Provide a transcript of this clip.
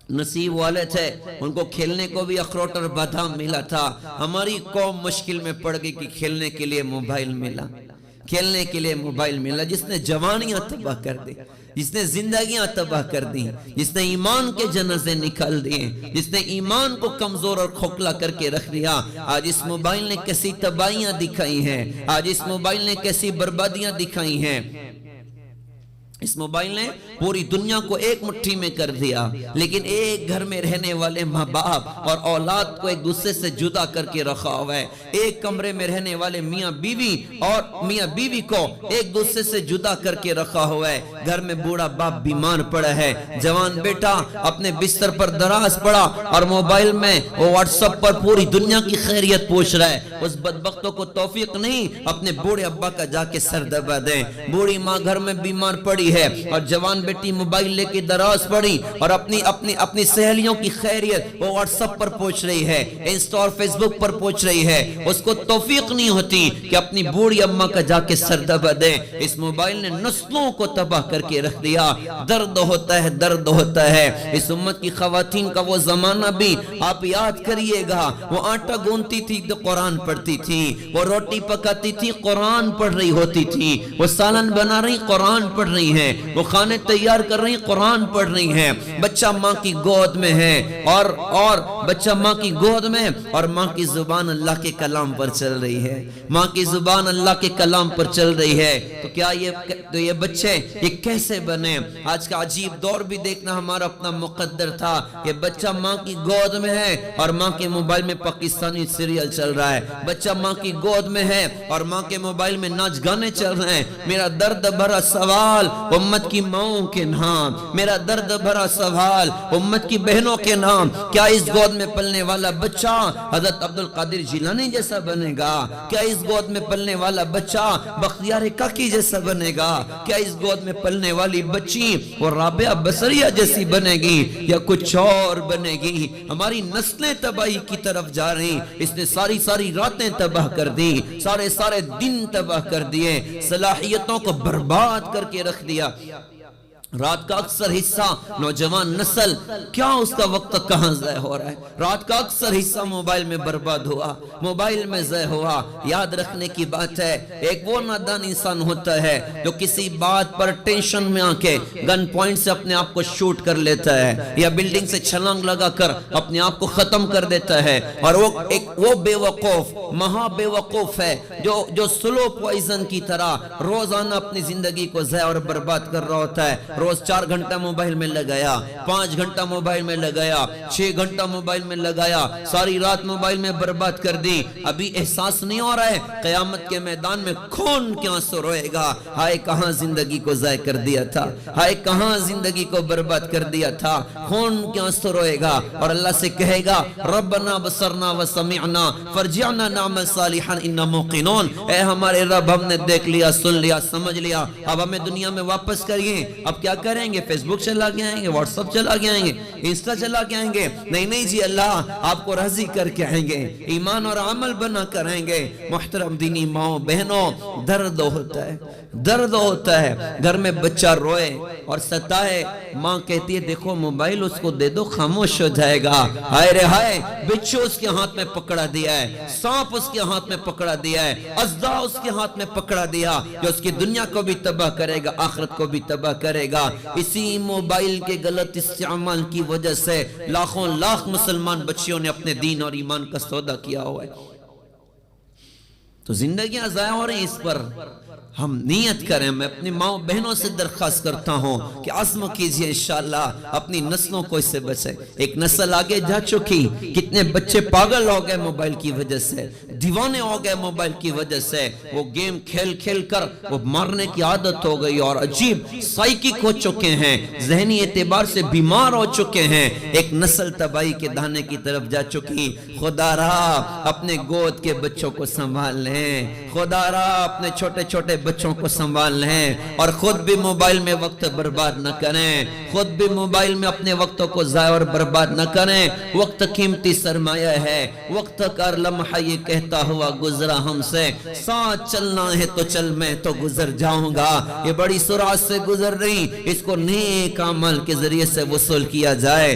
नसीब वाले थे, उनको खेलने को भी अखरोट और बादाम मिला था। हमारी कौम मुश्किल में पड़ गई कि खेलने के लिए मोबाइल मिला, खेलने के लिए मोबाइल मिला, जिसने जवानियां तबाह कर दी, जिसने जिंदगियां तबाह कर दी, जिसने ईमान के जनाजे निकाल दिए, जिसने ईमान को कमजोर और खोखला करके रख दिया। आज इस मोबाइल ने कैसी तबाहियां दिखाई हैं, आज इस मोबाइल ने कैसी बर्बादियां दिखाई हैं। इस मोबाइल ने पूरी दुनिया को एक मुट्ठी में कर दिया, लेकिन एक घर में रहने वाले माँ बाप और औलाद को एक दूसरे से जुदा करके रखा हुआ है। एक कमरे में रहने वाले मियाँ बीवी और मियाँ बीवी को एक दूसरे से जुदा करके रखा हुआ है। घर में बूढ़ा बाप बीमार पड़ा है, जवान बेटा अपने बिस्तर पर दराज पड़ा और मोबाइल में वो व्हाट्सएप पर पूरी दुनिया की खैरियत पूछ रहा है। उस बदबख्तों को तौफीक नहीं अपने बूढ़े अब्बा का जाके सर दबा दें। बूढ़ी माँ घर में बीमार पड़ी है और जवान बेटी मोबाइल लेके दराज पड़ी और अपनी सहेलियों की खैरियत वो व्हाट्सएप पर पूछ रही है, इंस्टा और फेसबुक पर पूछ रही है। उसको तौफीक नहीं होती कि अपनी बूढ़ी अम्मा का जाके सर दबा दे। इस मोबाइल ने नस्लों को तबाह करके रख दिया। दर्द होता है, दर्द होता है। इस उम्मत की खवातीन का वो जमाना भी आप याद करिएगा। वो आटा गूंथती थी तो कुरान पढ़ती थी, वो रोटी पकाती थी कुरान पढ़ रही होती थी, वो सालन बना रही कुरान पढ़ रही है, वो खाने तैयार कर रही कुरान पढ़ रही हैं। बच्चा माँ की गोद में है और बच्चा माँ की गोद में और माँ की जुबान अल्लाह के कलाम पर चल रही है, माँ की जुबान अल्लाह के कलाम पर चल रही है। तो क्या ये बच्चे ये कैसे बने? आज का अजीब दौर भी देखना हमारा अपना मुकद्दर था कि बच्चा माँ की गोद में है और माँ के मोबाइल में पाकिस्तानी सीरियल चल रहा है। बच्चा माँ की गोद में है और माँ के मोबाइल में नाच गाने चल रहे हैं। मेरा दर्द भरा सवाल उम्मत की माओं के नाम, मेरा दर्द भरा सवाल उम्मत की बहनों के नाम, क्या इस गोद में पलने वाला बच्चा हजरत अब्दुल कादिर जिलानी जैसा बनेगा? क्या इस गोद में पलने वाला बच्चा बख्तियार काकी जैसा बनेगा? क्या इस गोद में पलने वाली बच्ची वो राबिया बसरिया जैसी बनेगी या कुछ और बनेगी? हमारी नस्लें तबाही की तरफ जा रही। इसने सारी सारी रातें तबाह कर दी, सारे सारे दिन तबाह कर दिए, सलाहियतों को बर्बाद करके रख दिया। रात का अक्सर हिस्सा नौजवान नस्ल क्या उसका वक्त कहां ज़ाय हो रहा है? रात का अक्सर हिस्सा मोबाइल में बर्बाद हुआ, मोबाइल में ज़ाय हुआ। याद रखने की बात है, एक वो नादान इंसान होता है जो किसी बात पर टेंशन में आके गन पॉइंट से अपने आप को शूट कर लेता है या बिल्डिंग से छलांग लगाकर अपने आप को खत्म कर देता है। और वो बेवकूफ महा बेवकूफ है जो स्लो पॉइजन की तरह रोजाना अपनी जिंदगी को ज़ाय और बर्बाद कर रहा होता है। रोज 4 घंटा मोबाइल में लगाया, 5 घंटा मोबाइल में लगाया, 6 घंटा मोबाइल में लगाया, सारी रात मोबाइल में बर्बाद कर दी। अभी एहसास नहीं हो रहा है क़यामत के मैदान में खून के आंसू रोएगा। हाय कहां जिंदगी को ज़ाय कर दिया था, हाय कहां जिंदगी को बर्बाद कर दिया था। खून के आंसू रोएगा और अल्लाह से कहेगा रब्बना बसरना व समिअना फरजिअना नअमल सालिहन इन्ना मुक़िनून। ए हमारे रब, हमने देख लिया, सुन लिया, समझ लिया, अब हमें दुनिया में वापस करिए। अब क्या करेंगे? फेसबुक चला के आएंगे, व्हाट्सएप चला के आएंगे, इंस्टा चला के आएंगे? नहीं जी, अल्लाह आपको राजी करके आएंगे, ईमान और अमल बना कर आएंगे। मुहतरम दीनी माओ बहनों, दर्द होता है, दर्द होता है। घर में बच्चा रोए और सताए, माँ कहती है देखो मोबाइल उसको दे दो, खामोश हो जाएगा। हाय रे हाय, बिच्छू उसके हाथ में पकड़ा दिया है, सांप उसके हाथ में पकड़ा दिया है, अज़दा उसके हाथ में पकड़ा दिया जो उसकी दुनिया को भी तबाह करेगा, आखिरत को भी तबाह करेगा। इसी मोबाइल के गलत इस्तेमाल की वजह से लाखों लाख मुसलमान बच्चियों ने अपने दीन और ईमान का सौदा किया हुआ है। तो जिंदगियां ज़ाया हो रही, इस पर हम नियत करें। मैं अपनी माओ बहनों से दरख्वास्त करता हूँ कि आज़म कीजिए इंशाअल्लाह अपनी नस्लों को इससे बचे। एक नस्ल आगे जा चुकी, कितने बच्चे पागल हो गए मोबाइल की वजह से, दीवाने हो गए मोबाइल की वजह से। वो गेम खेल खेल कर वो मारने की आदत हो गई और अजीब साइकिक हो चुके हैं, जहनी एतबार से बीमार हो चुके हैं। एक नस्ल तबाही के दाने की तरफ जा चुकी। खुदारा अपने गोद के बच्चों को संभाल लें, खुदारा अपने छोटे छोटे बच्चों को संभाल लें और खुद भी मोबाइल में वक्त बर्बाद न करें, खुद भी मोबाइल में अपने वक्तों को ज़ाया और बर्बाद न करें। वक्त कीमती सरमाया है, वक्त का लम्हा ये कहता हुआ गुजरा हमसे, साथ चलना है तो चल, मैं तो गुजर जाऊंगा। ये बड़ी सुरात से गुजर रही, इसको नेक अमल के जरिए से वसूल किया जाए।